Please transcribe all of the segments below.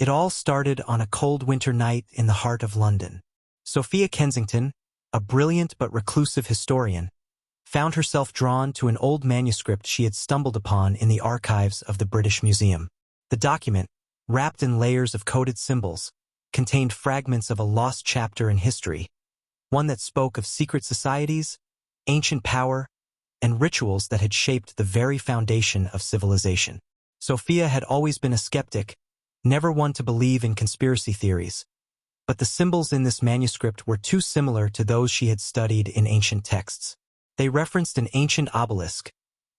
It all started on a cold winter night in the heart of London. Sophia Kensington, a brilliant but reclusive historian, found herself drawn to an old manuscript she had stumbled upon in the archives of the British Museum. The document, wrapped in layers of coded symbols, contained fragments of a lost chapter in history, one that spoke of secret societies, ancient power, and rituals that had shaped the very foundation of civilization. Sophia had always been a skeptic, never one to believe in conspiracy theories, but the symbols in this manuscript were too similar to those she had studied in ancient texts. They referenced an ancient obelisk,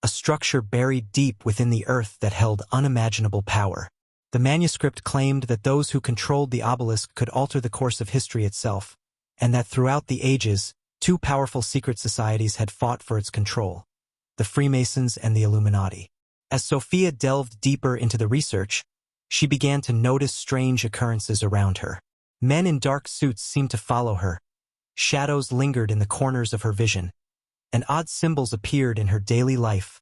a structure buried deep within the earth that held unimaginable power. The manuscript claimed that those who controlled the obelisk could alter the course of history itself, and that throughout the ages, two powerful secret societies had fought for its control: the Freemasons and the Illuminati. As Sophia delved deeper into the research, she began to notice strange occurrences around her. Men in dark suits seemed to follow her. Shadows lingered in the corners of her vision, and odd symbols appeared in her daily life,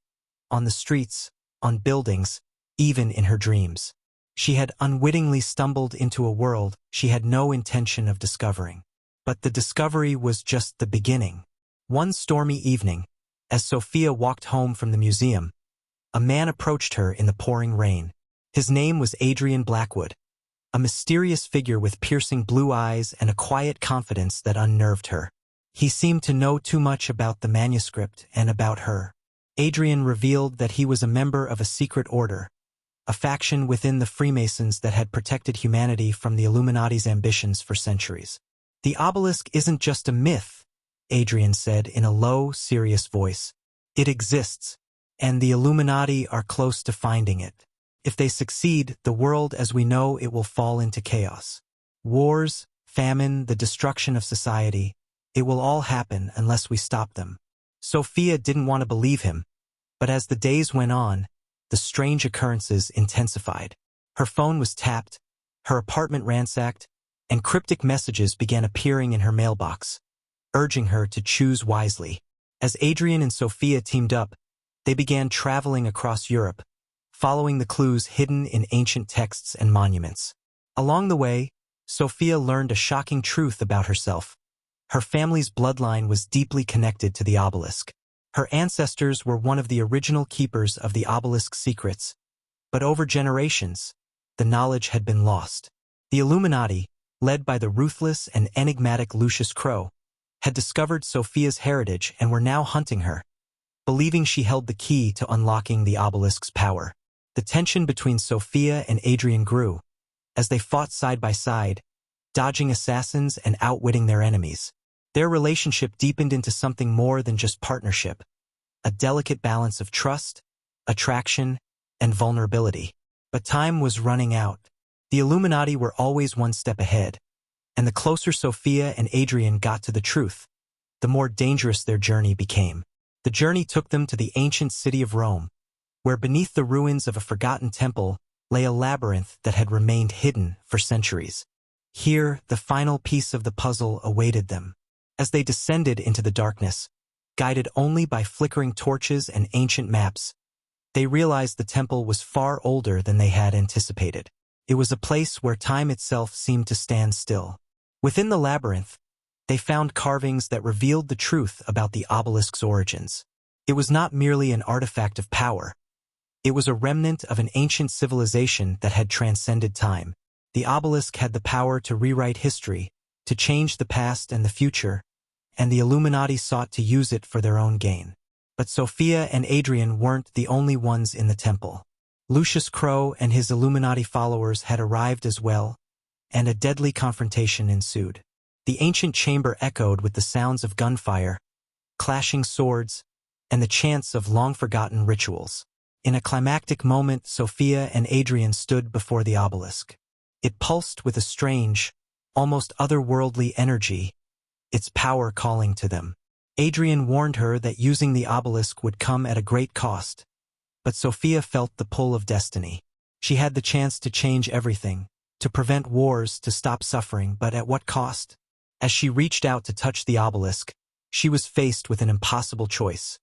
on the streets, on buildings, even in her dreams. She had unwittingly stumbled into a world she had no intention of discovering. But the discovery was just the beginning. One stormy evening, as Sophia walked home from the museum, a man approached her in the pouring rain. His name was Adrian Blackwood, a mysterious figure with piercing blue eyes and a quiet confidence that unnerved her. He seemed to know too much about the manuscript and about her. Adrian revealed that he was a member of a secret order, a faction within the Freemasons that had protected humanity from the Illuminati's ambitions for centuries. "The obelisk isn't just a myth," Adrian said in a low, serious voice. "It exists, and the Illuminati are close to finding it. If they succeed, the world as we know it will fall into chaos. Wars, famine, the destruction of society, it will all happen unless we stop them." Sophia didn't want to believe him, but as the days went on, the strange occurrences intensified. Her phone was tapped, her apartment ransacked, and cryptic messages began appearing in her mailbox, urging her to choose wisely. As Adrian and Sophia teamed up, they began traveling across Europe, following the clues hidden in ancient texts and monuments. Along the way, Sophia learned a shocking truth about herself. Her family's bloodline was deeply connected to the obelisk. Her ancestors were one of the original keepers of the obelisk's secrets, but over generations, the knowledge had been lost. The Illuminati, led by the ruthless and enigmatic Lucius Crowe, had discovered Sophia's heritage and were now hunting her, believing she held the key to unlocking the obelisk's power. The tension between Sophia and Adrian grew, as they fought side by side, dodging assassins and outwitting their enemies. Their relationship deepened into something more than just partnership, a delicate balance of trust, attraction, and vulnerability. But time was running out. The Illuminati were always one step ahead, and the closer Sophia and Adrian got to the truth, the more dangerous their journey became. The journey took them to the ancient city of Rome, where beneath the ruins of a forgotten temple lay a labyrinth that had remained hidden for centuries. Here, the final piece of the puzzle awaited them. As they descended into the darkness, guided only by flickering torches and ancient maps, they realized the temple was far older than they had anticipated. It was a place where time itself seemed to stand still. Within the labyrinth, they found carvings that revealed the truth about the obelisk's origins. It was not merely an artifact of power. It was a remnant of an ancient civilization that had transcended time. The obelisk had the power to rewrite history, to change the past and the future, and the Illuminati sought to use it for their own gain. But Sophia and Adrian weren't the only ones in the temple. Lucius Crowe and his Illuminati followers had arrived as well, and a deadly confrontation ensued. The ancient chamber echoed with the sounds of gunfire, clashing swords, and the chants of long-forgotten rituals. In a climactic moment, Sophia and Adrian stood before the obelisk. It pulsed with a strange, almost otherworldly energy, its power calling to them. Adrian warned her that using the obelisk would come at a great cost, but Sophia felt the pull of destiny. She had the chance to change everything, to prevent wars, to stop suffering, but at what cost? As she reached out to touch the obelisk, she was faced with an impossible choice.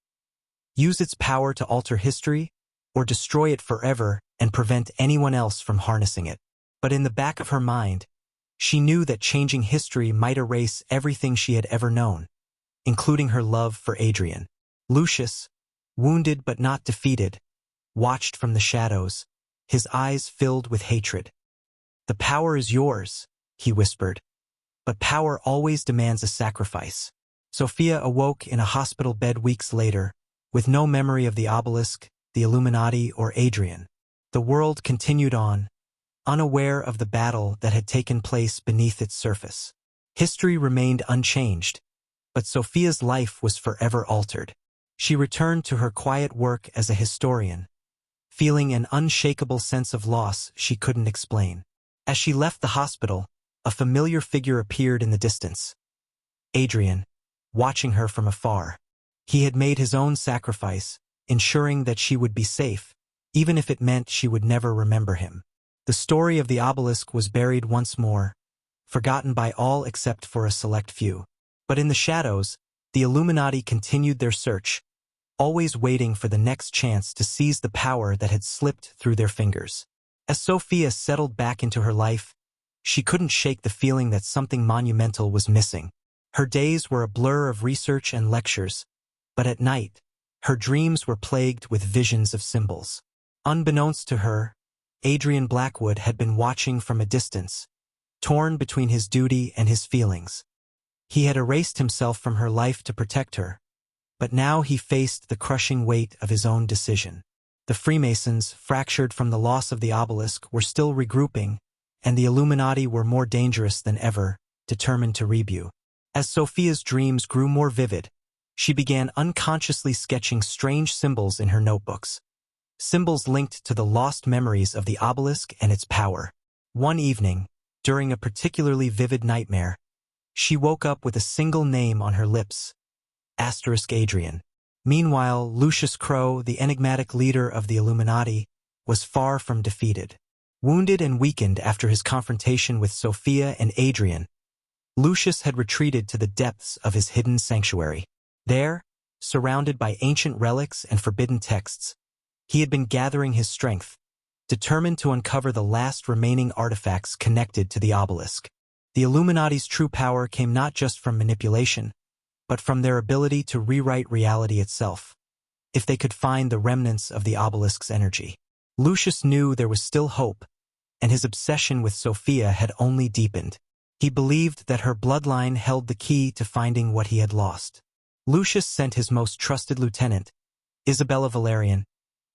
Use its power to alter history, or destroy it forever and prevent anyone else from harnessing it. But in the back of her mind, she knew that changing history might erase everything she had ever known, including her love for Adrian. Lucius, wounded but not defeated, watched from the shadows, his eyes filled with hatred. "The power is yours," he whispered, "but power always demands a sacrifice." Sophia awoke in a hospital bed weeks later, with no memory of the obelisk, the Illuminati, or Adrian. The world continued on, unaware of the battle that had taken place beneath its surface. History remained unchanged, but Sophia's life was forever altered. She returned to her quiet work as a historian, feeling an unshakable sense of loss she couldn't explain. As she left the hospital, a familiar figure appeared in the distance. Adrian, watching her from afar. He had made his own sacrifice, ensuring that she would be safe, even if it meant she would never remember him. The story of the obelisk was buried once more, forgotten by all except for a select few. But in the shadows, the Illuminati continued their search, always waiting for the next chance to seize the power that had slipped through their fingers. As Sophia settled back into her life, she couldn't shake the feeling that something monumental was missing. Her days were a blur of research and lectures, but at night, her dreams were plagued with visions of symbols. Unbeknownst to her, Adrian Blackwood had been watching from a distance, torn between his duty and his feelings. He had erased himself from her life to protect her, but now he faced the crushing weight of his own decision. The Freemasons, fractured from the loss of the obelisk, were still regrouping, and the Illuminati were more dangerous than ever, determined to rebuild. As Sophia's dreams grew more vivid, she began unconsciously sketching strange symbols in her notebooks. Symbols linked to the lost memories of the obelisk and its power. One evening, during a particularly vivid nightmare, she woke up with a single name on her lips: Adrian. Meanwhile, Lucius Crowe, the enigmatic leader of the Illuminati, was far from defeated. Wounded and weakened after his confrontation with Sophia and Adrian, Lucius had retreated to the depths of his hidden sanctuary. There, surrounded by ancient relics and forbidden texts, he had been gathering his strength, determined to uncover the last remaining artifacts connected to the obelisk. The Illuminati's true power came not just from manipulation, but from their ability to rewrite reality itself, if they could find the remnants of the obelisk's energy. Lucius knew there was still hope, and his obsession with Sophia had only deepened. He believed that her bloodline held the key to finding what he had lost. Lucius sent his most trusted lieutenant, Isabella Valerian,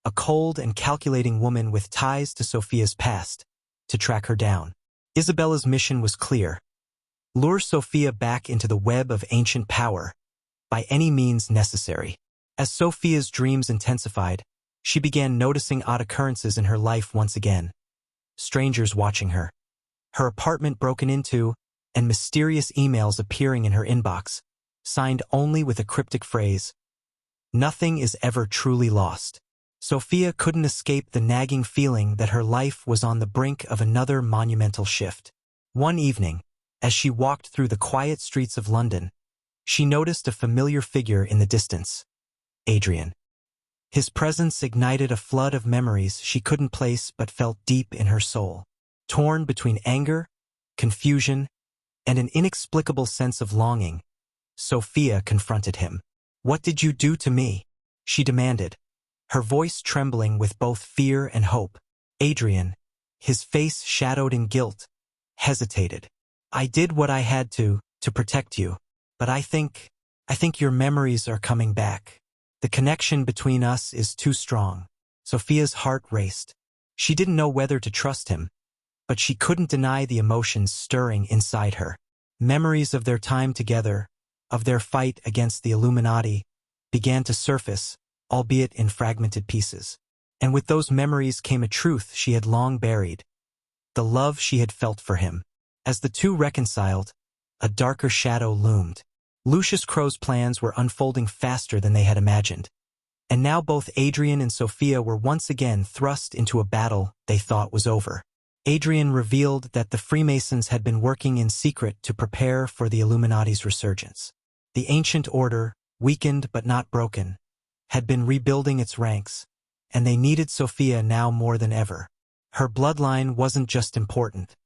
a cold and calculating woman with ties to Sophia's past, to track her down. Isabella's mission was clear: lure Sophia back into the web of ancient power, by any means necessary. As Sophia's dreams intensified, she began noticing odd occurrences in her life once again. Strangers watching her, her apartment broken into, and mysterious emails appearing in her inbox, signed only with a cryptic phrase: "Nothing is ever truly lost." Sophia couldn't escape the nagging feeling that her life was on the brink of another monumental shift. One evening, as she walked through the quiet streets of London, she noticed a familiar figure in the distance: Adrian. His presence ignited a flood of memories she couldn't place but felt deep in her soul. Torn between anger, confusion, and an inexplicable sense of longing, Sophia confronted him. "What did you do to me?" she demanded, her voice trembling with both fear and hope. Adrian, his face shadowed in guilt, hesitated. "I did what I had to protect you, but I think your memories are coming back. The connection between us is too strong." Sophia's heart raced. She didn't know whether to trust him, but she couldn't deny the emotions stirring inside her. Memories of their time together, of their fight against the Illuminati, began to surface, albeit in fragmented pieces. And with those memories came a truth she had long buried: the love she had felt for him. As the two reconciled, a darker shadow loomed. Lucius Crowe's plans were unfolding faster than they had imagined, and now both Adrian and Sophia were once again thrust into a battle they thought was over. Adrian revealed that the Freemasons had been working in secret to prepare for the Illuminati's resurgence. The ancient order, weakened but not broken, had been rebuilding its ranks, and they needed Sophia now more than ever. Her bloodline wasn't just important.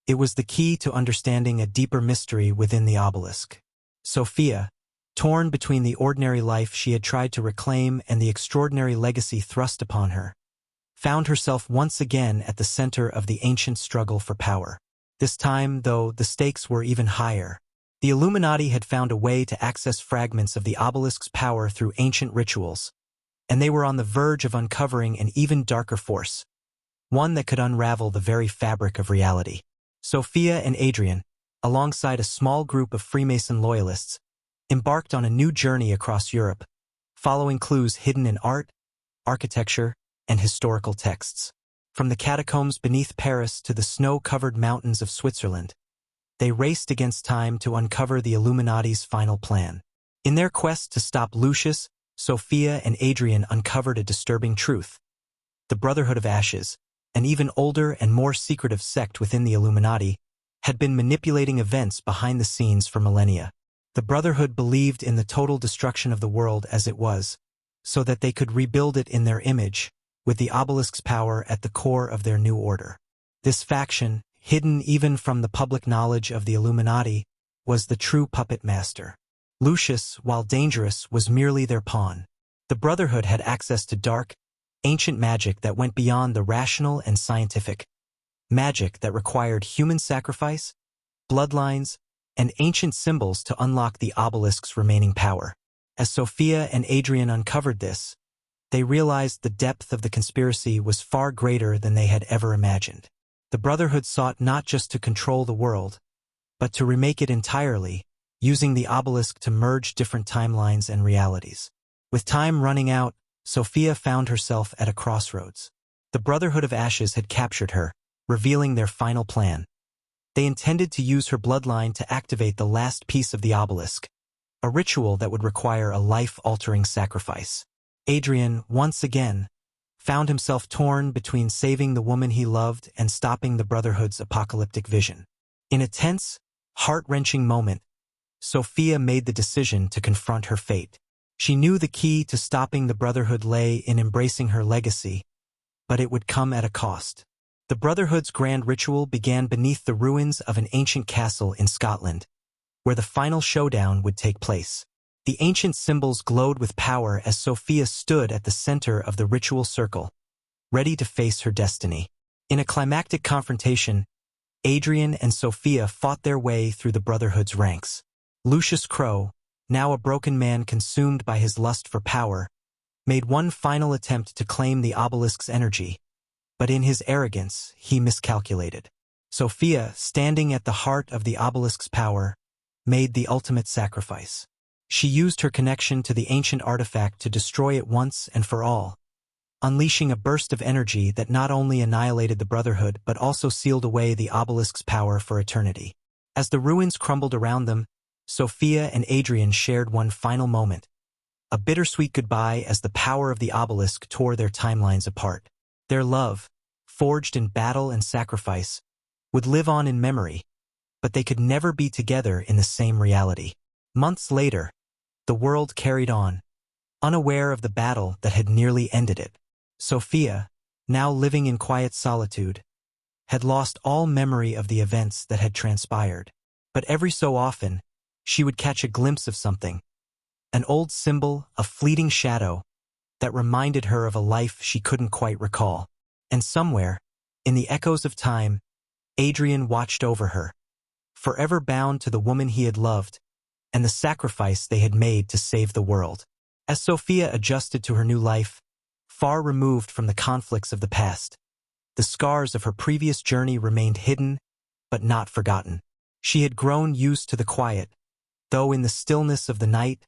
It was the key to understanding a deeper mystery within the obelisk. Sophia, torn between the ordinary life she had tried to reclaim and the extraordinary legacy thrust upon her, found herself once again at the center of the ancient struggle for power. This time, though, the stakes were even higher. The Illuminati had found a way to access fragments of the obelisk's power through ancient rituals, and they were on the verge of uncovering an even darker force, one that could unravel the very fabric of reality. Sophia and Adrian, alongside a small group of Freemason loyalists, embarked on a new journey across Europe, following clues hidden in art, architecture, and historical texts. From the catacombs beneath Paris to the snow-covered mountains of Switzerland, they raced against time to uncover the Illuminati's final plan. In their quest to stop Lucius, Sophia and Adrian uncovered a disturbing truth. The Brotherhood of Ashes, an even older and more secretive sect within the Illuminati, had been manipulating events behind the scenes for millennia. The Brotherhood believed in the total destruction of the world as it was, so that they could rebuild it in their image, with the obelisk's power at the core of their new order. This faction, hidden even from the public knowledge of the Illuminati, was the true puppet master. Lucius, while dangerous, was merely their pawn. The Brotherhood had access to dark, ancient magic that went beyond the rational and scientific. Magic that required human sacrifice, bloodlines, and ancient symbols to unlock the obelisk's remaining power. As Sophia and Adrian uncovered this, they realized the depth of the conspiracy was far greater than they had ever imagined. The Brotherhood sought not just to control the world, but to remake it entirely, using the obelisk to merge different timelines and realities. With time running out, Sophia found herself at a crossroads. The Brotherhood of Ashes had captured her, revealing their final plan. They intended to use her bloodline to activate the last piece of the obelisk, a ritual that would require a life-altering sacrifice. Adrian, once again, found himself torn between saving the woman he loved and stopping the Brotherhood's apocalyptic vision. In a tense, heart-wrenching moment, Sophia made the decision to confront her fate. She knew the key to stopping the Brotherhood lay in embracing her legacy, but it would come at a cost. The Brotherhood's grand ritual began beneath the ruins of an ancient castle in Scotland, where the final showdown would take place. The ancient symbols glowed with power as Sophia stood at the center of the ritual circle, ready to face her destiny. In a climactic confrontation, Adrian and Sophia fought their way through the Brotherhood's ranks. Lucius Crow, now a broken man consumed by his lust for power, made one final attempt to claim the obelisk's energy, but in his arrogance, he miscalculated. Sophia, standing at the heart of the obelisk's power, made the ultimate sacrifice. She used her connection to the ancient artifact to destroy it once and for all, unleashing a burst of energy that not only annihilated the Brotherhood but also sealed away the obelisk's power for eternity. As the ruins crumbled around them, Sophia and Adrian shared one final moment, a bittersweet goodbye as the power of the obelisk tore their timelines apart. Their love, forged in battle and sacrifice, would live on in memory, but they could never be together in the same reality. Months later, the world carried on, unaware of the battle that had nearly ended it. Sophia, now living in quiet solitude, had lost all memory of the events that had transpired. But every so often, she would catch a glimpse of something, an old symbol, a fleeting shadow, that reminded her of a life she couldn't quite recall. And somewhere, in the echoes of time, Adrian watched over her, forever bound to the woman he had loved, and the sacrifice they had made to save the world. As Sophia adjusted to her new life, far removed from the conflicts of the past, the scars of her previous journey remained hidden, but not forgotten. She had grown used to the quiet, though in the stillness of the night,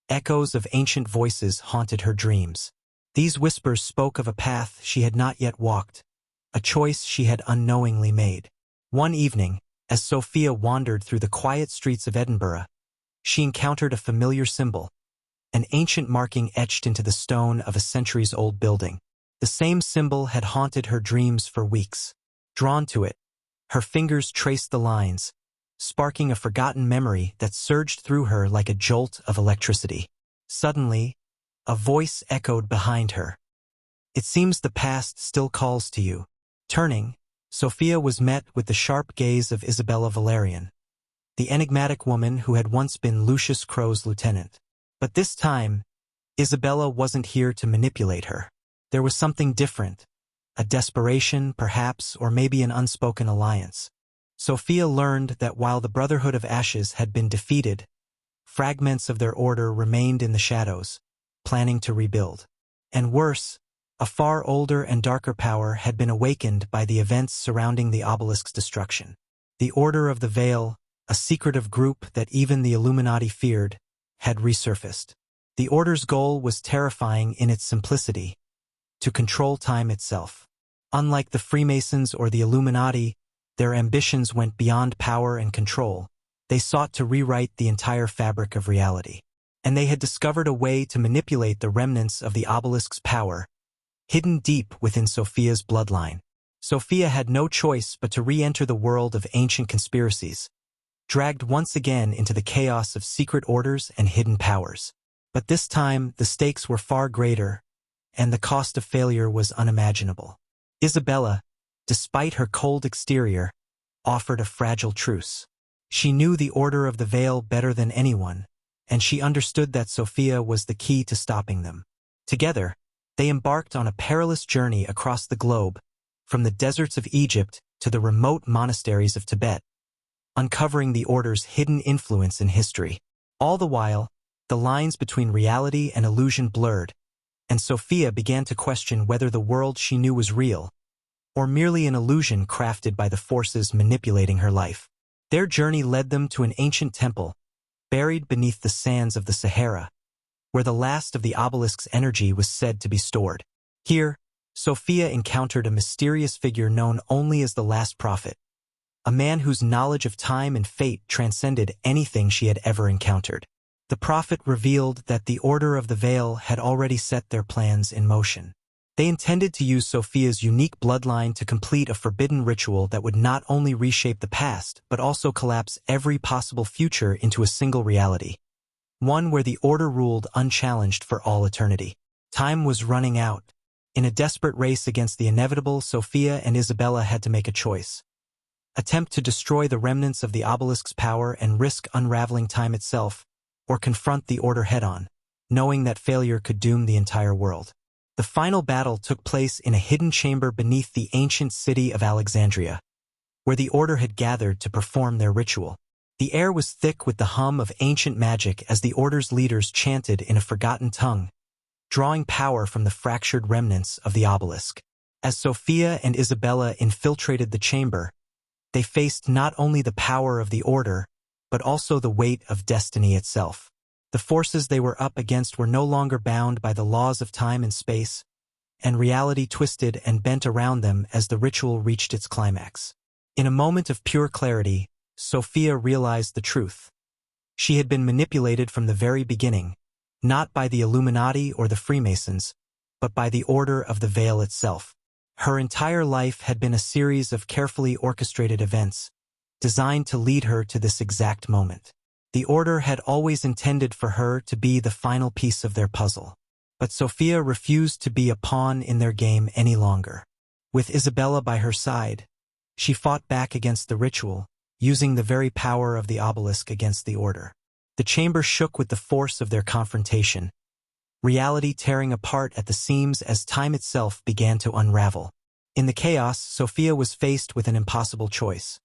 echoes of ancient voices haunted her dreams. These whispers spoke of a path she had not yet walked, a choice she had unknowingly made. One evening, as Sophia wandered through the quiet streets of Edinburgh, she encountered a familiar symbol, an ancient marking etched into the stone of a centuries-old building. The same symbol had haunted her dreams for weeks. Drawn to it, her fingers traced the lines, sparking a forgotten memory that surged through her like a jolt of electricity. Suddenly, a voice echoed behind her. "It seems the past still calls to you. Turning, Sophia was met with the sharp gaze of Isabella Valerian, the enigmatic woman who had once been Lucius Crow's lieutenant. But this time, Isabella wasn't here to manipulate her. There was something different, a desperation, perhaps, or maybe an unspoken alliance. Sophia learned that while the Brotherhood of Ashes had been defeated, fragments of their order remained in the shadows, planning to rebuild. And worse, a far older and darker power had been awakened by the events surrounding the obelisk's destruction. The Order of the Veil, a secretive group that even the Illuminati feared, had resurfaced. The Order's goal was terrifying in its simplicity: to control time itself. Unlike the Freemasons or the Illuminati, their ambitions went beyond power and control. They sought to rewrite the entire fabric of reality. And they had discovered a way to manipulate the remnants of the obelisk's power, hidden deep within Sophia's bloodline. Sophia had no choice but to re-enter the world of ancient conspiracies, dragged once again into the chaos of secret orders and hidden powers. But this time, the stakes were far greater, and the cost of failure was unimaginable. Isabella, despite her cold exterior, offered a fragile truce. She knew the Order of the Veil better than anyone, and she understood that Sophia was the key to stopping them. Together, they embarked on a perilous journey across the globe, from the deserts of Egypt to the remote monasteries of Tibet, uncovering the Order's hidden influence in history. All the while, the lines between reality and illusion blurred, and Sophia began to question whether the world she knew was real, or merely an illusion crafted by the forces manipulating her life. Their journey led them to an ancient temple, buried beneath the sands of the Sahara, where the last of the obelisk's energy was said to be stored. Here, Sophia encountered a mysterious figure known only as the Last Prophet, a man whose knowledge of time and fate transcended anything she had ever encountered. The prophet revealed that the Order of the Veil had already set their plans in motion. They intended to use Sophia's unique bloodline to complete a forbidden ritual that would not only reshape the past, but also collapse every possible future into a single reality, one where the Order ruled unchallenged for all eternity. Time was running out. In a desperate race against the inevitable, Sophia and Isabella had to make a choice: attempt to destroy the remnants of the obelisk's power and risk unraveling time itself, or confront the Order head-on, knowing that failure could doom the entire world. The final battle took place in a hidden chamber beneath the ancient city of Alexandria, where the Order had gathered to perform their ritual. The air was thick with the hum of ancient magic as the Order's leaders chanted in a forgotten tongue, drawing power from the fractured remnants of the obelisk. As Sophia and Isabella infiltrated the chamber, they faced not only the power of the Order, but also the weight of destiny itself. The forces they were up against were no longer bound by the laws of time and space, and reality twisted and bent around them as the ritual reached its climax. In a moment of pure clarity, Sophia realized the truth. She had been manipulated from the very beginning, not by the Illuminati or the Freemasons, but by the Order of the Veil itself. Her entire life had been a series of carefully orchestrated events, designed to lead her to this exact moment. The Order had always intended for her to be the final piece of their puzzle. But Sophia refused to be a pawn in their game any longer. With Isabella by her side, she fought back against the ritual, using the very power of the obelisk against the Order. The chamber shook with the force of their confrontation, reality tearing apart at the seams as time itself began to unravel. In the chaos, Sophia was faced with an impossible choice: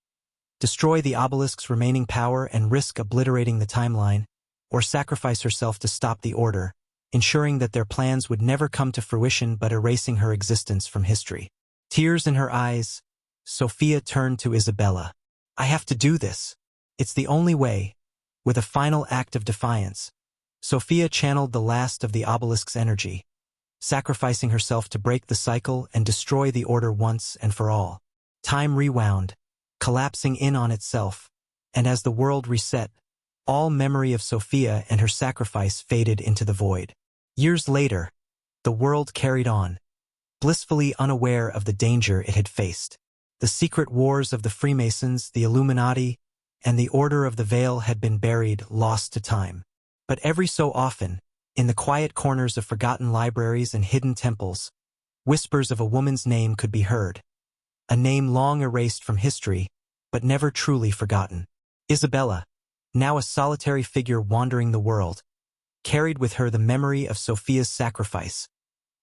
destroy the obelisk's remaining power and risk obliterating the timeline, or sacrifice herself to stop the Order, ensuring that their plans would never come to fruition but erasing her existence from history. Tears in her eyes, Sophia turned to Isabella. "I have to do this. It's the only way." With a final act of defiance, Sophia channeled the last of the obelisk's energy, sacrificing herself to break the cycle and destroy the Order once and for all. Time rewound, collapsing in on itself, and as the world reset, all memory of Sophia and her sacrifice faded into the void. Years later, the world carried on, blissfully unaware of the danger it had faced. The secret wars of the Freemasons, the Illuminati, and the Order of the Veil had been buried, lost to time. But every so often, in the quiet corners of forgotten libraries and hidden temples, whispers of a woman's name could be heard, a name long erased from history, but never truly forgotten. Isabella, now a solitary figure wandering the world, carried with her the memory of Sophia's sacrifice,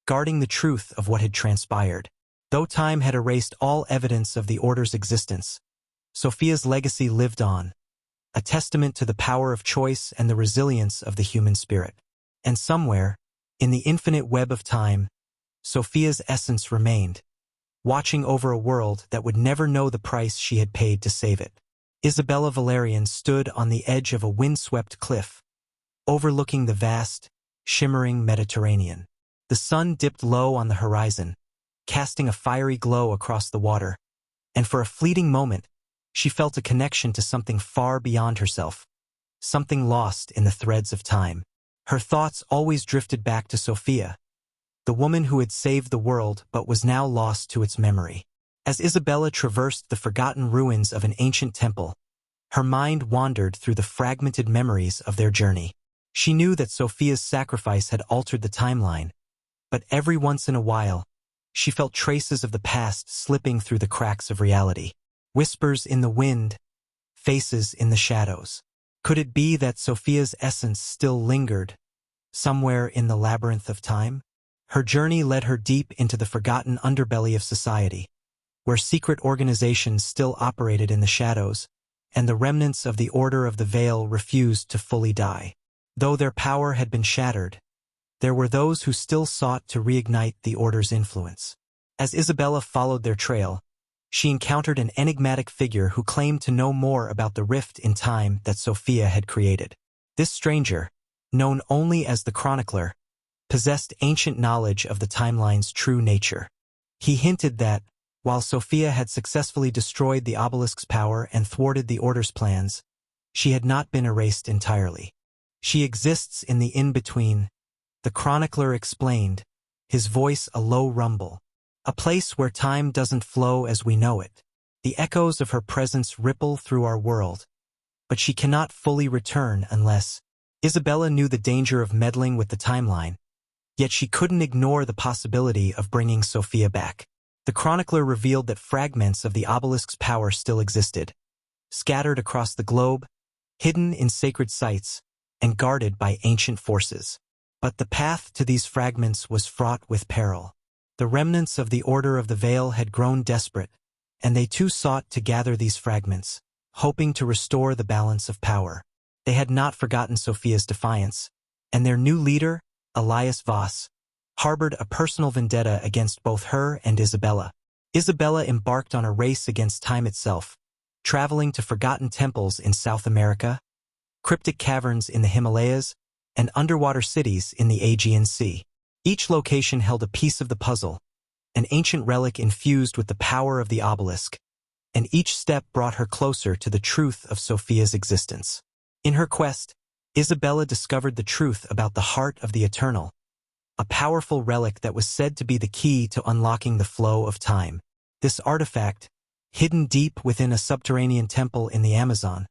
guarding the truth of what had transpired. Though time had erased all evidence of the Order's existence, Sophia's legacy lived on, a testament to the power of choice and the resilience of the human spirit. And somewhere, in the infinite web of time, Sophia's essence remained, watching over a world that would never know the price she had paid to save it. Isabella Valerian stood on the edge of a windswept cliff, overlooking the vast, shimmering Mediterranean. The sun dipped low on the horizon, casting a fiery glow across the water, and for a fleeting moment, she felt a connection to something far beyond herself, something lost in the threads of time. Her thoughts always drifted back to Sophia, the woman who had saved the world but was now lost to its memory. As Isabella traversed the forgotten ruins of an ancient temple, her mind wandered through the fragmented memories of their journey. She knew that Sophia's sacrifice had altered the timeline, but every once in a while, she felt traces of the past slipping through the cracks of reality. Whispers in the wind, faces in the shadows. Could it be that Sophia's essence still lingered, somewhere in the labyrinth of time? Her journey led her deep into the forgotten underbelly of society, where secret organizations still operated in the shadows, and the remnants of the Order of the Veil refused to fully die. Though their power had been shattered, there were those who still sought to reignite the Order's influence. As Isabella followed their trail, she encountered an enigmatic figure who claimed to know more about the rift in time that Sophia had created. This stranger, known only as the Chronicler, possessed ancient knowledge of the timeline's true nature. He hinted that, while Sophia had successfully destroyed the obelisk's power and thwarted the Order's plans, she had not been erased entirely. She exists in the in-between, the Chronicler explained, his voice a low rumble. A place where time doesn't flow as we know it. The echoes of her presence ripple through our world, but she cannot fully return unless... Isabella knew the danger of meddling with the timeline, yet she couldn't ignore the possibility of bringing Sophia back. The Chronicler revealed that fragments of the obelisk's power still existed, scattered across the globe, hidden in sacred sites, and guarded by ancient forces. But the path to these fragments was fraught with peril. The remnants of the Order of the Veil had grown desperate, and they too sought to gather these fragments, hoping to restore the balance of power. They had not forgotten Sophia's defiance, and their new leader, Elias Voss, harbored a personal vendetta against both her and Isabella. Isabella embarked on a race against time itself, traveling to forgotten temples in South America, cryptic caverns in the Himalayas, and underwater cities in the Aegean Sea. Each location held a piece of the puzzle, an ancient relic infused with the power of the obelisk, and each step brought her closer to the truth of Sophia's existence. In her quest, Isabella discovered the truth about the heart of the Eternal, a powerful relic that was said to be the key to unlocking the flow of time. This artifact, hidden deep within a subterranean temple in the Amazon,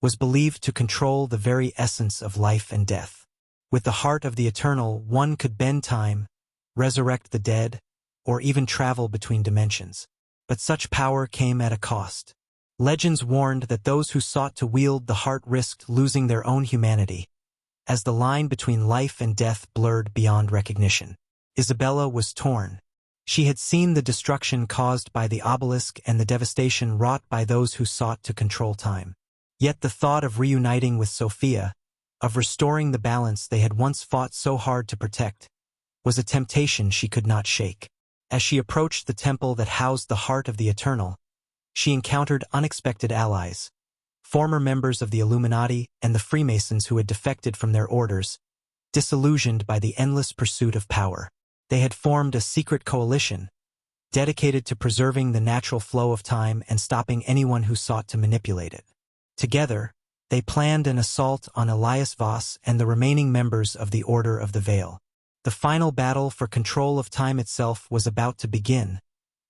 was believed to control the very essence of life and death. With the heart of the Eternal, one could bend time, resurrect the dead, or even travel between dimensions. But such power came at a cost. Legends warned that those who sought to wield the heart risked losing their own humanity, as the line between life and death blurred beyond recognition. Isabella was torn. She had seen the destruction caused by the obelisk and the devastation wrought by those who sought to control time. Yet the thought of reuniting with Sophia, of restoring the balance they had once fought so hard to protect, was a temptation she could not shake. As she approached the temple that housed the heart of the Eternal, she encountered unexpected allies, former members of the Illuminati and the Freemasons who had defected from their orders, disillusioned by the endless pursuit of power. They had formed a secret coalition, dedicated to preserving the natural flow of time and stopping anyone who sought to manipulate it. Together, they planned an assault on Elias Voss and the remaining members of the Order of the Veil. The final battle for control of time itself was about to begin,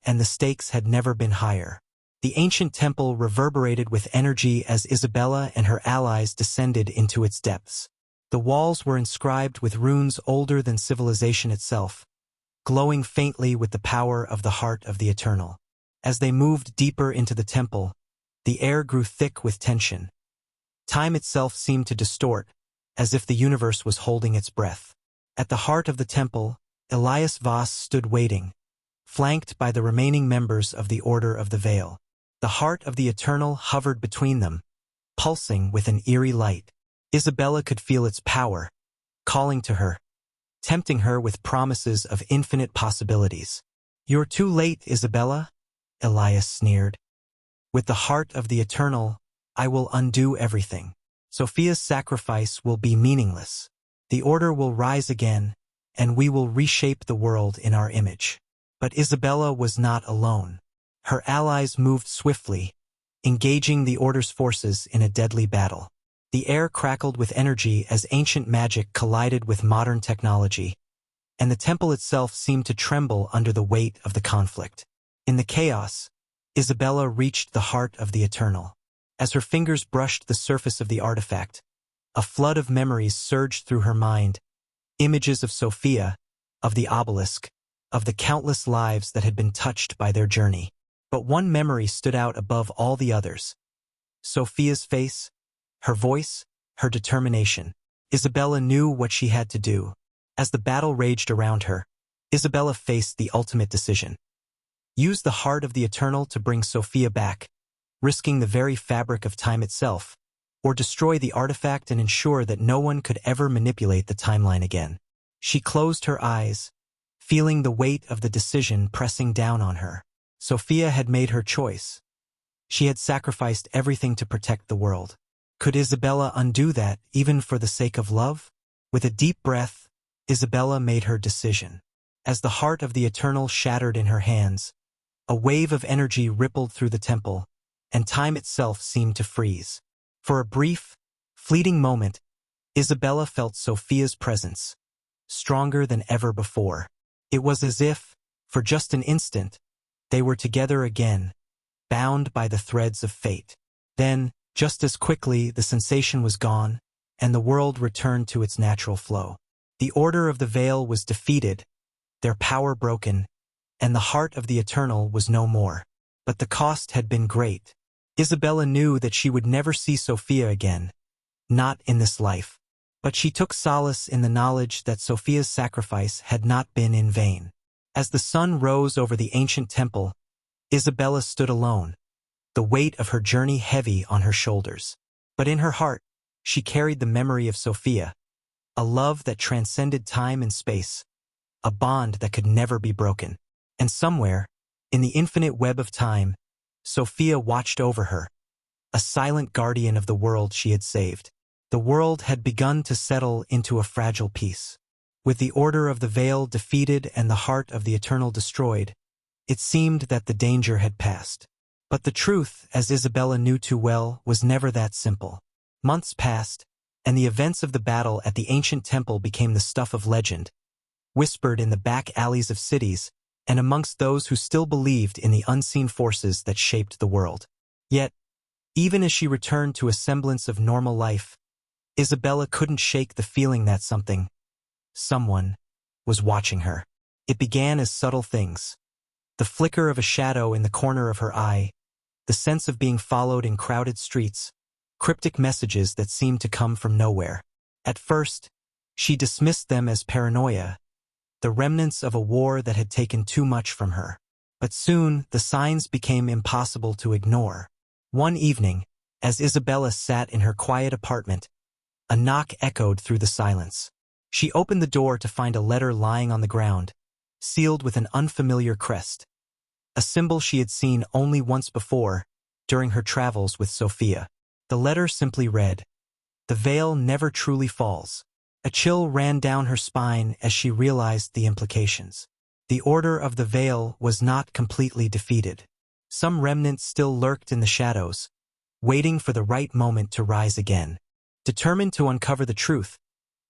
and the stakes had never been higher. The ancient temple reverberated with energy as Isabella and her allies descended into its depths. The walls were inscribed with runes older than civilization itself, glowing faintly with the power of the heart of the Eternal. As they moved deeper into the temple, the air grew thick with tension. Time itself seemed to distort, as if the universe was holding its breath. At the heart of the temple, Elias Voss stood waiting, flanked by the remaining members of the Order of the Veil. The heart of the Eternal hovered between them, pulsing with an eerie light. Isabella could feel its power, calling to her, tempting her with promises of infinite possibilities. "You're too late, Isabella," Elias sneered. "With the heart of the Eternal, I will undo everything. Sophia's sacrifice will be meaningless. The Order will rise again, and we will reshape the world in our image." But Isabella was not alone. Her allies moved swiftly, engaging the Order's forces in a deadly battle. The air crackled with energy as ancient magic collided with modern technology, and the temple itself seemed to tremble under the weight of the conflict. In the chaos, Isabella reached the heart of the Eternal. As her fingers brushed the surface of the artifact, a flood of memories surged through her mind, images of Sophia, of the obelisk, of the countless lives that had been touched by their journey. But one memory stood out above all the others. Sophia's face, her voice, her determination. Isabella knew what she had to do. As the battle raged around her, Isabella faced the ultimate decision. Use the heart of the Eternal to bring Sophia back, risking the very fabric of time itself, or destroy the artifact and ensure that no one could ever manipulate the timeline again. She closed her eyes, feeling the weight of the decision pressing down on her. Sophia had made her choice. She had sacrificed everything to protect the world. Could Isabella undo that, even for the sake of love? With a deep breath, Isabella made her decision. As the heart of the Eternal shattered in her hands, a wave of energy rippled through the temple, and time itself seemed to freeze. For a brief, fleeting moment, Isabella felt Sophia's presence, stronger than ever before. It was as if, for just an instant, they were together again, bound by the threads of fate. Then, just as quickly, the sensation was gone, and the world returned to its natural flow. The Order of the Veil was defeated, their power broken, and the heart of the Eternal was no more. But the cost had been great. Isabella knew that she would never see Sophia again, not in this life. But she took solace in the knowledge that Sophia's sacrifice had not been in vain. As the sun rose over the ancient temple, Isabella stood alone, the weight of her journey heavy on her shoulders. But in her heart, she carried the memory of Sophia, a love that transcended time and space, a bond that could never be broken. And somewhere, in the infinite web of time, Sophia watched over her, a silent guardian of the world she had saved. The world had begun to settle into a fragile peace. With the Order of the Veil defeated and the heart of the Eternal destroyed, it seemed that the danger had passed. But the truth, as Isabella knew too well, was never that simple. Months passed, and the events of the battle at the ancient temple became the stuff of legend, whispered in the back alleys of cities, and amongst those who still believed in the unseen forces that shaped the world. Yet, even as she returned to a semblance of normal life, Isabella couldn't shake the feeling that someone, was watching her. It began as subtle things. The flicker of a shadow in the corner of her eye, the sense of being followed in crowded streets, cryptic messages that seemed to come from nowhere. At first, she dismissed them as paranoia, the remnants of a war that had taken too much from her. But soon, the signs became impossible to ignore. One evening, as Isabella sat in her quiet apartment, a knock echoed through the silence. She opened the door to find a letter lying on the ground, sealed with an unfamiliar crest, a symbol she had seen only once before, during her travels with Sophia. The letter simply read, "The veil never truly falls." A chill ran down her spine as she realized the implications. The Order of the Veil was not completely defeated. Some remnants still lurked in the shadows, waiting for the right moment to rise again. Determined to uncover the truth,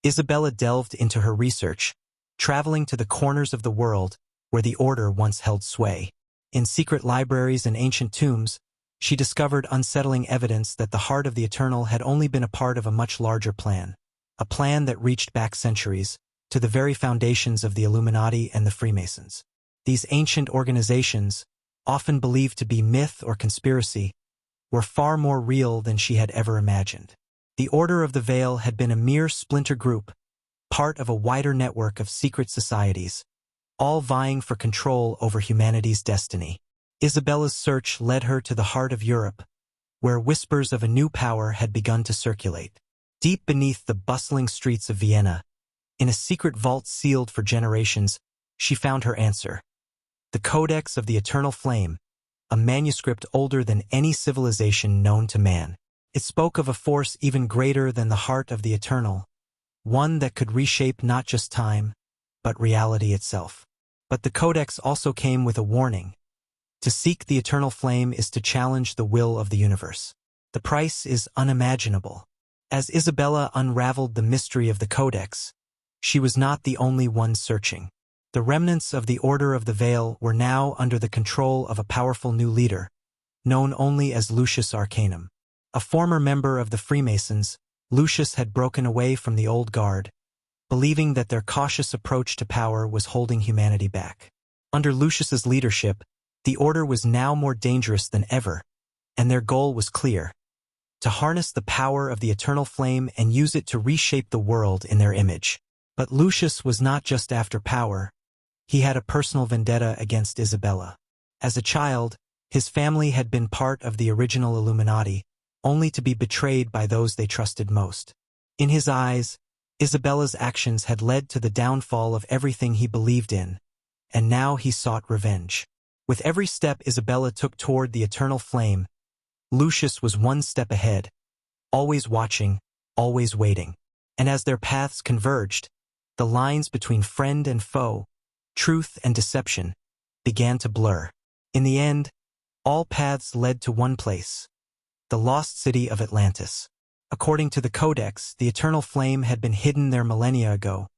Isabella delved into her research, traveling to the corners of the world where the Order once held sway. In secret libraries and ancient tombs, she discovered unsettling evidence that the heart of the Eternal had only been a part of a much larger plan, a plan that reached back centuries, to the very foundations of the Illuminati and the Freemasons. These ancient organizations, often believed to be myth or conspiracy, were far more real than she had ever imagined. The Order of the Veil had been a mere splinter group, part of a wider network of secret societies, all vying for control over humanity's destiny. Isabella's search led her to the heart of Europe, where whispers of a new power had begun to circulate. Deep beneath the bustling streets of Vienna, in a secret vault sealed for generations, she found her answer. The Codex of the Eternal Flame, a manuscript older than any civilization known to man. It spoke of a force even greater than the heart of the eternal, one that could reshape not just time, but reality itself. But the Codex also came with a warning. To seek the eternal flame is to challenge the will of the universe. The price is unimaginable. As Isabella unraveled the mystery of the Codex, she was not the only one searching. The remnants of the Order of the Veil were now under the control of a powerful new leader, known only as Lucius Arcanum. A former member of the Freemasons, Lucius had broken away from the old guard, believing that their cautious approach to power was holding humanity back. Under Lucius's leadership, the Order was now more dangerous than ever, and their goal was clear: to harness the power of the eternal flame and use it to reshape the world in their image. But Lucius was not just after power. He had a personal vendetta against Isabella. As a child, his family had been part of the original Illuminati, only to be betrayed by those they trusted most. In his eyes, Isabella's actions had led to the downfall of everything he believed in, and now he sought revenge. With every step Isabella took toward the eternal flame, Lucius was one step ahead, always watching, always waiting. And as their paths converged, the lines between friend and foe, truth and deception, began to blur. In the end, all paths led to one place: the lost city of Atlantis. According to the Codex, the eternal flame had been hidden there millennia ago,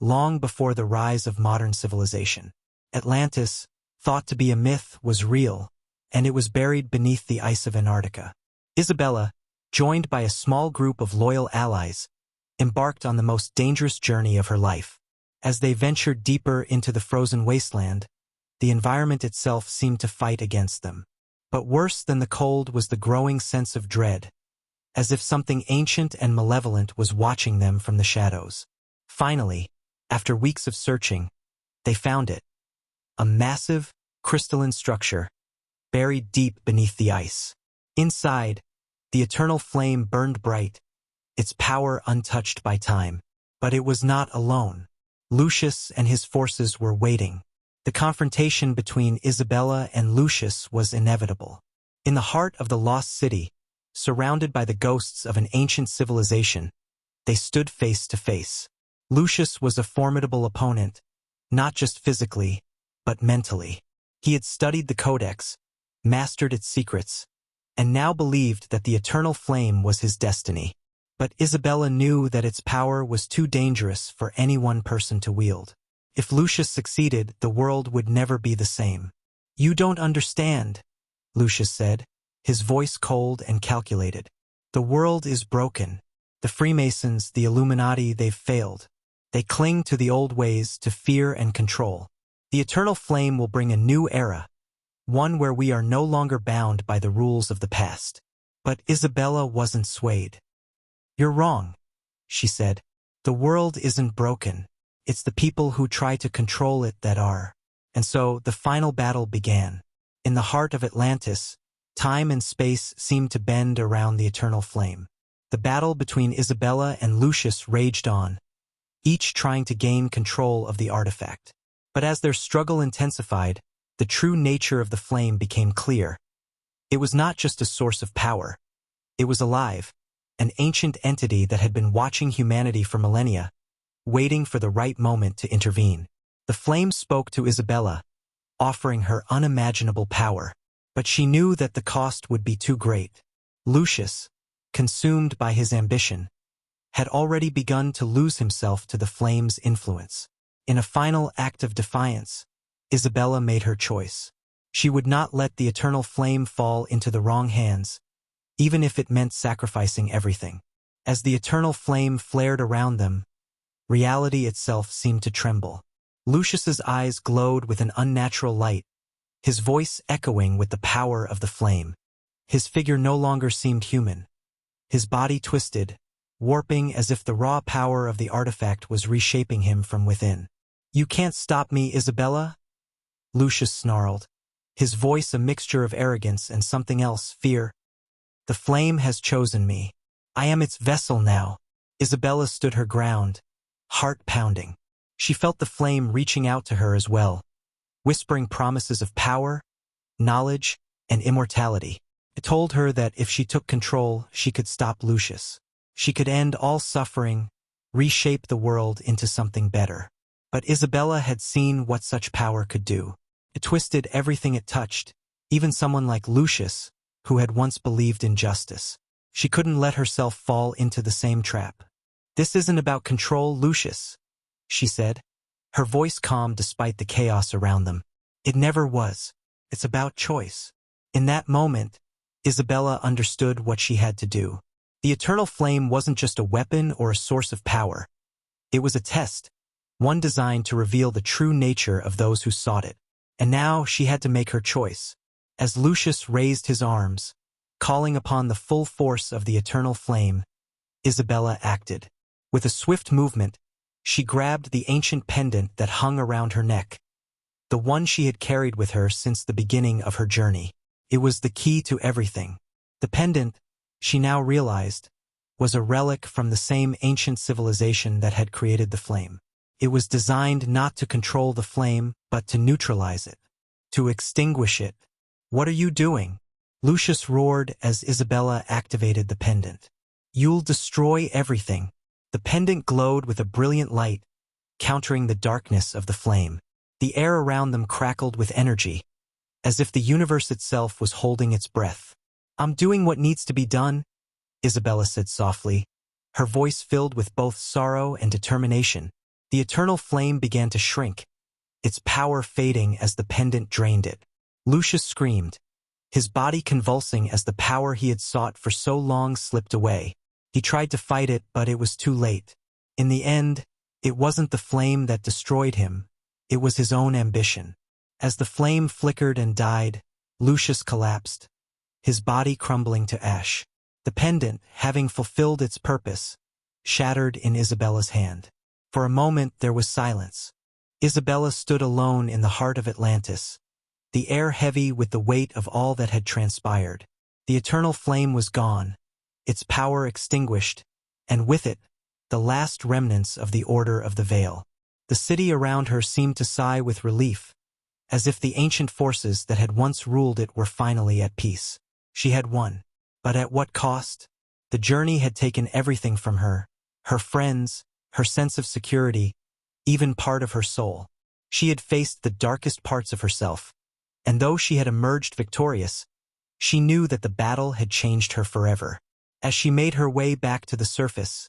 long before the rise of modern civilization. Atlantis, thought to be a myth, was real, and it was buried beneath the ice of Antarctica. Isabella, joined by a small group of loyal allies, embarked on the most dangerous journey of her life. As they ventured deeper into the frozen wasteland, the environment itself seemed to fight against them. But worse than the cold was the growing sense of dread, as if something ancient and malevolent was watching them from the shadows. Finally, after weeks of searching, they found it: a massive, crystalline structure, buried deep beneath the ice. Inside, the eternal flame burned bright, its power untouched by time. But it was not alone. Lucius and his forces were waiting. The confrontation between Isabella and Lucius was inevitable. In the heart of the lost city, surrounded by the ghosts of an ancient civilization, they stood face to face. Lucius was a formidable opponent, not just physically, but mentally. He had studied the Codex, mastered its secrets, and now believed that the eternal flame was his destiny. But Isabella knew that its power was too dangerous for any one person to wield. If Lucius succeeded, the world would never be the same. "You don't understand," Lucius said, his voice cold and calculated. "The world is broken. The Freemasons, the Illuminati, they've failed. They cling to the old ways, to fear and control. The eternal flame will bring a new era, one where we are no longer bound by the rules of the past." But Isabella wasn't swayed. "You're wrong," she said. "The world isn't broken. It's the people who try to control it that are." And so the final battle began. In the heart of Atlantis, time and space seemed to bend around the eternal flame. The battle between Isabella and Lucius raged on, each trying to gain control of the artifact. But as their struggle intensified, the true nature of the flame became clear. It was not just a source of power. It was alive, an ancient entity that had been watching humanity for millennia, waiting for the right moment to intervene. The flame spoke to Isabella, offering her unimaginable power, but she knew that the cost would be too great. Lucius, consumed by his ambition, had already begun to lose himself to the flame's influence. In a final act of defiance, Isabella made her choice. She would not let the eternal flame fall into the wrong hands, even if it meant sacrificing everything. As the eternal flame flared around them, reality itself seemed to tremble. Lucius's eyes glowed with an unnatural light, his voice echoing with the power of the flame. His figure no longer seemed human. His body twisted, warping as if the raw power of the artifact was reshaping him from within. "You can't stop me, Isabella?" Lucius snarled, his voice a mixture of arrogance and something else, fear. "The flame has chosen me. I am its vessel now." Isabella stood her ground, heart pounding. She felt the flame reaching out to her as well, whispering promises of power, knowledge, and immortality. It told her that if she took control, she could stop Lucius. She could end all suffering, reshape the world into something better. But Isabella had seen what such power could do. It twisted everything it touched, even someone like Lucius, who had once believed in justice. She couldn't let herself fall into the same trap. "This isn't about control, Lucius," she said, her voice calm despite the chaos around them. "It never was. It's about choice." In that moment, Isabella understood what she had to do. The eternal flame wasn't just a weapon or a source of power. It was a test, one designed to reveal the true nature of those who sought it. And now she had to make her choice. As Lucius raised his arms, calling upon the full force of the eternal flame, Isabella acted. With a swift movement, she grabbed the ancient pendant that hung around her neck, the one she had carried with her since the beginning of her journey. It was the key to everything. The pendant, she now realized, was a relic from the same ancient civilization that had created the flame. It was designed not to control the flame, but to neutralize it, to extinguish it. "What are you doing?" Lucius roared as Isabella activated the pendant. "You'll destroy everything." The pendant glowed with a brilliant light, countering the darkness of the flame. The air around them crackled with energy, as if the universe itself was holding its breath. "I'm doing what needs to be done," Isabella said softly, her voice filled with both sorrow and determination. The eternal flame began to shrink, its power fading as the pendant drained it. Lucius screamed, his body convulsing as the power he had sought for so long slipped away. He tried to fight it, but it was too late. In the end, it wasn't the flame that destroyed him, it was his own ambition. As the flame flickered and died, Lucius collapsed, his body crumbling to ash. The pendant, having fulfilled its purpose, shattered in Isabella's hand. For a moment there was silence. Isabella stood alone in the heart of Atlantis, the air heavy with the weight of all that had transpired. The eternal flame was gone, its power extinguished, and with it, the last remnants of the Order of the Veil. The city around her seemed to sigh with relief, as if the ancient forces that had once ruled it were finally at peace. She had won. But at what cost? The journey had taken everything from her, her friends, her sense of security, even part of her soul. She had faced the darkest parts of herself, and though she had emerged victorious, she knew that the battle had changed her forever. As she made her way back to the surface,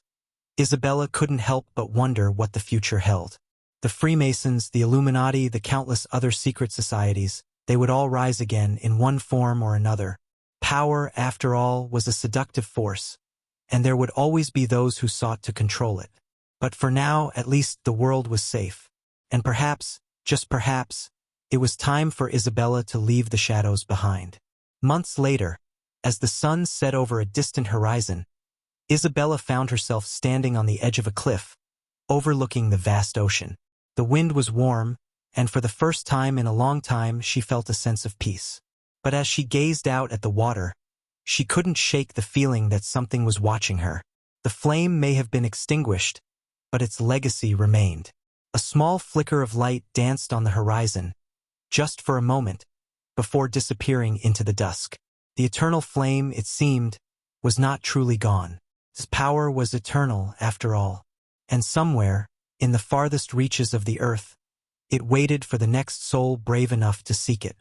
Isabella couldn't help but wonder what the future held. The Freemasons, the Illuminati, the countless other secret societies, they would all rise again in one form or another. Power, after all, was a seductive force, and there would always be those who sought to control it. But for now, at least the world was safe. And perhaps, just perhaps, it was time for Isabella to leave the shadows behind. Months later, as the sun set over a distant horizon, Isabella found herself standing on the edge of a cliff, overlooking the vast ocean. The wind was warm, and for the first time in a long time she felt a sense of peace. But as she gazed out at the water, she couldn't shake the feeling that something was watching her. The flame may have been extinguished, but its legacy remained. A small flicker of light danced on the horizon, just for a moment, before disappearing into the dusk. The eternal flame, it seemed, was not truly gone. Its power was eternal, after all, and somewhere, in the farthest reaches of the earth, it waited for the next soul brave enough to seek it.